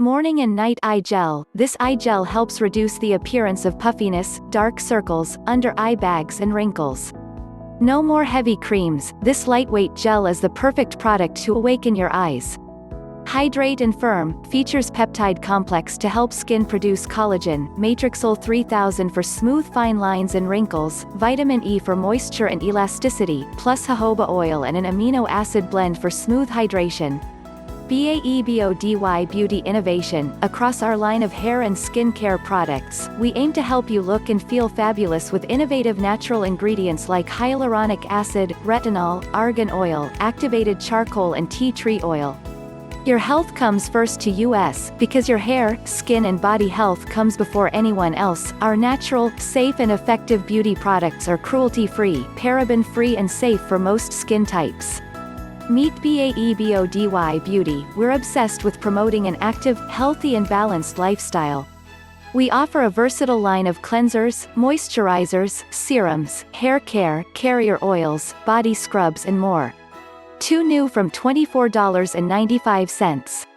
Morning and Night Eye Gel. This eye gel helps reduce the appearance of puffiness, dark circles, under eye bags and wrinkles. No more heavy creams, this lightweight gel is the perfect product to awaken your eyes. Hydrate and Firm, features peptide complex to help skin produce collagen, Matrixol 3000 for smooth fine lines and wrinkles, vitamin E for moisture and elasticity, plus jojoba oil and an amino acid blend for smooth hydration. Baebody Beauty Innovation. Across our line of hair and skin care products, we aim to help you look and feel fabulous with innovative natural ingredients like hyaluronic acid, retinol, argan oil, activated charcoal and tea tree oil. Your health comes first to us, because your hair, skin and body health comes before anyone else. Our natural, safe and effective beauty products are cruelty-free, paraben-free and safe for most skin types. Meet Baebody Beauty. We're obsessed with promoting an active, healthy and balanced lifestyle. We offer a versatile line of cleansers, moisturizers, serums, hair care, carrier oils, body scrubs and more. 2 new from $24.95.